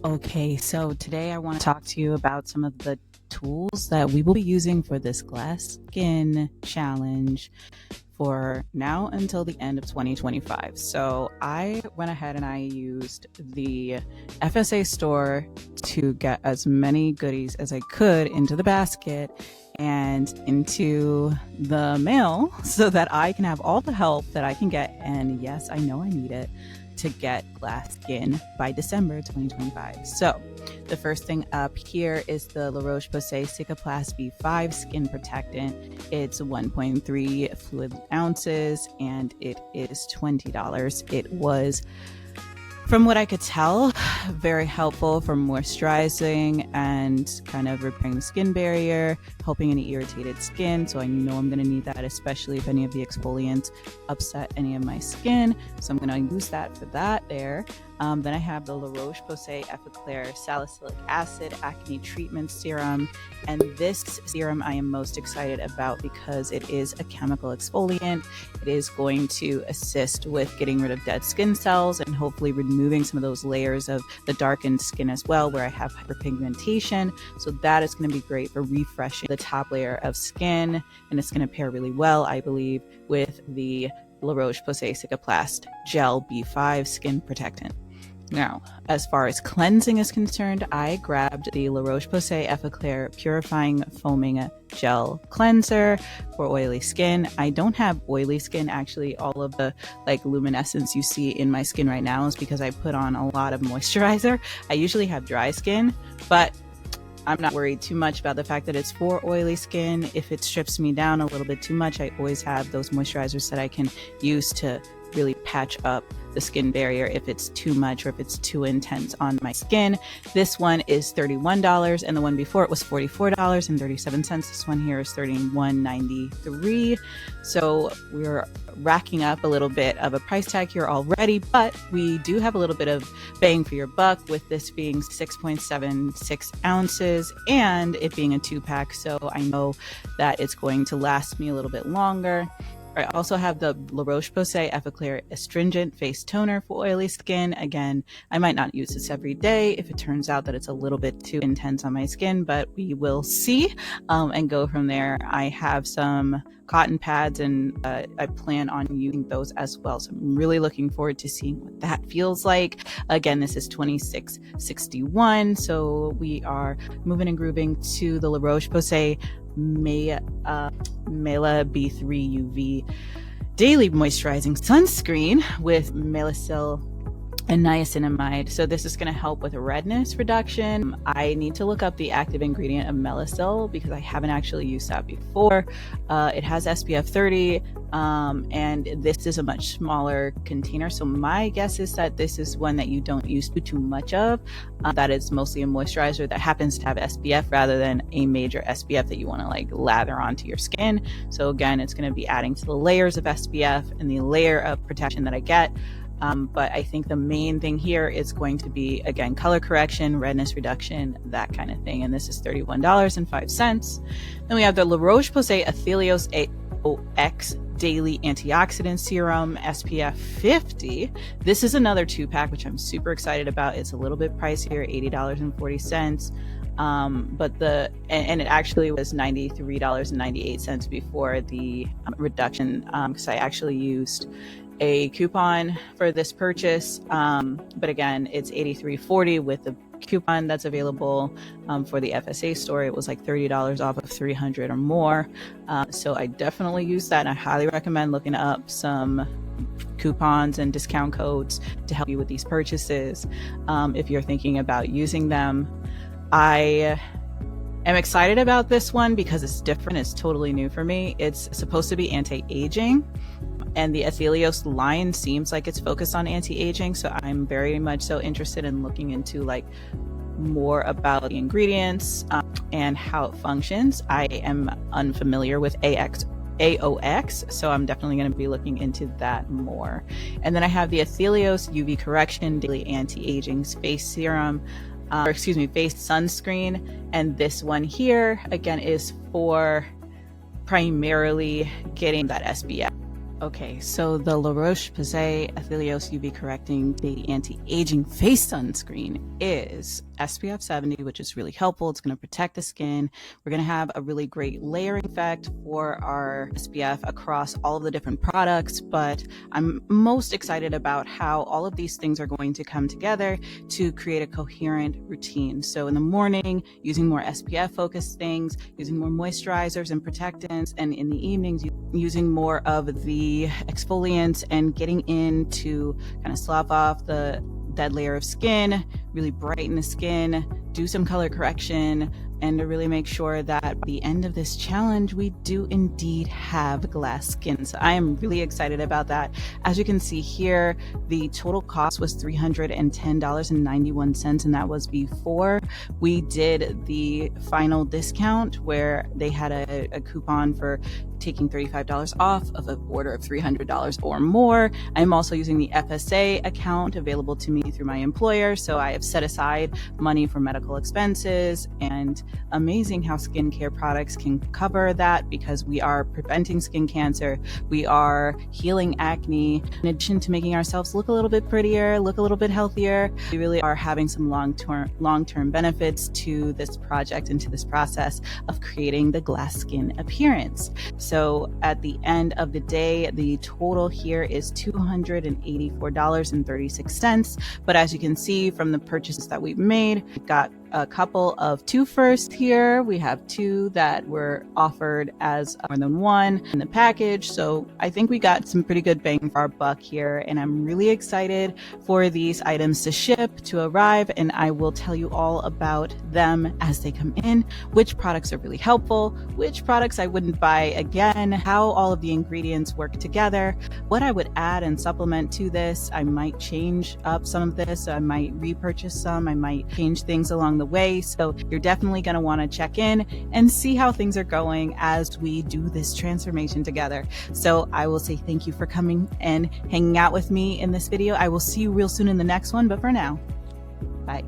Okay, so today I want to talk to you about some of the tools that we will be using for this glass skin challenge for now until the end of 2025. So I went ahead and I used the FSA store to get as many goodies as I could into the basket and into the mail so that I can have all the help that I can get. And yes, I know I need it to get glass skin by December 2025. So the first thing up here is the La Roche-Posay Cicaplast B5 Skin Protectant. It's 1.3 fluid ounces and it is $20. It was, from what I could tell, very helpful for moisturizing and kind of repairing the skin barrier, helping any irritated skin. So I know I'm going to need that, especially if any of the exfoliants upset any of my skin. So I'm going to use that for that there. Then I have the La Roche-Posay Effaclar Salicylic Acid Acne Treatment Serum. And this serum I am most excited about because it is a chemical exfoliant. It is going to assist with getting rid of dead skin cells and hopefully removing some of those layers of the darkened skin as well, where I have hyperpigmentation. So that is going to be great for refreshing the top layer of skin. And it's going to pair really well, I believe, with the La Roche-Posay Cicaplast Gel B5 Skin Protectant. Now, as far as cleansing is concerned, I grabbed the La Roche-Posay Effaclar Purifying Foaming Gel Cleanser for oily skin. I don't have oily skin. Actually, all of the luminescence you see in my skin right now is because I put on a lot of moisturizer. I usually have dry skin, but I'm not worried too much about the fact that it's for oily skin. If it strips me down a little bit too much, I always have those moisturizers that I can use to really patch up the skin barrier if it's too much or if it's too intense on my skin. This one is $31 and the one before it was $44.37. This one here is $31.93. So we're racking up a little bit of a price tag here already, but we do have a little bit of bang for your buck with this being 6.76 ounces and it being a 2-pack. So I know that it's going to last me a little bit longer. I also have the La Roche-Posay Effaclar Astringent Face Toner for oily skin. Again, I might not use this every day if it turns out that it's a little bit too intense on my skin, but we will see and go from there. I have some cotton pads and I plan on using those as well. So I'm really looking forward to seeing what that feels like. Again, this is $26.61. So we are moving and grooving to the La Roche-Posay Mela B3 UV Daily Moisturizing Sunscreen with Melasyl and niacinamide. So this is going to help with redness reduction. I need to look up the active ingredient of Melasyl because I haven't actually used that before. It has SPF 30 and this is a much smaller container. So my guess is that this is one that you don't use too much of. That is mostly a moisturizer that happens to have SPF rather than a major SPF that you want to lather onto your skin. So again, it's going to be adding to the layers of SPF and the layer of protection that I get. But I think the main thing here is going to be, again, color correction, redness reduction, that kind of thing. And this is $31.05. Then we have the La Roche-Posay Athelios AOX Daily Antioxidant Serum SPF 50. This is another 2-pack, which I'm super excited about. It's a little bit pricier, $80.40. But it actually was $93.98 before the reduction, because I actually used a coupon for this purchase, but again, it's $83.40 with the coupon that's available for the FSA store. It was like $30 off of 300 or more, so I definitely use that, and I highly recommend looking up some coupons and discount codes to help you with these purchases if you're thinking about using them. I am excited about this one because it's different. It's totally new for me. It's supposed to be anti-aging, and the Athelios line seems like it's focused on anti-aging. So I'm very much so interested in looking into more about the ingredients and how it functions. I am unfamiliar with AOX, so I'm definitely going to be looking into that more. And then I have the Athelios UV Correction Daily Anti-Aging Face Serum, face sunscreen. And this one here, again, is for primarily getting that SPF. Okay, so the La Roche-Posay Athelios UV Correcting Day Anti-Aging Face Sunscreen is SPF 70, which is really helpful. It's going to protect the skin. We're going to have a really great layering effect for our SPF across all of the different products, but I'm most excited about how all of these things are going to come together to create a coherent routine. So in the morning, using more SPF focused things, using more moisturizers and protectants, and in the evenings, using more of the exfoliants and getting in to kind of slough off the dead layer of skin, really brighten the skin, do some color correction, and to really make sure that by the end of this challenge, we do indeed have glass skin. So I am really excited about that. As you can see here, the total cost was $310.91, and that was before we did the final discount where they had a coupon for taking $35 off of an order of $300 or more. I'm also using the FSA account available to me through my employer, so I have set aside money for medical expenses, and amazing how skincare products can cover that because we are preventing skin cancer, we are healing acne, in addition to making ourselves look a little bit prettier, look a little bit healthier. We really are having some long-term benefits to this project and to this process of creating the glass skin appearance. So at the end of the day, the total here is $284.36. But as you can see from the purchases that we've made, we've got a couple of 2 first here. We have 2 that were offered as more than one in the package. So I think we got some pretty good bang for our buck here. And I'm really excited for these items to ship, to arrive. And I will tell you all about them as they come in, which products are really helpful, which products I wouldn't buy again, how all of the ingredients work together, what I would add and supplement to this. I might change up some of this. I might repurchase some. I might change things along the way. So you're definitely going to want to check in and see how things are going as we do this transformation together. So I will say thank you for coming and hanging out with me in this video. I will see you real soon in the next one, but for now, bye.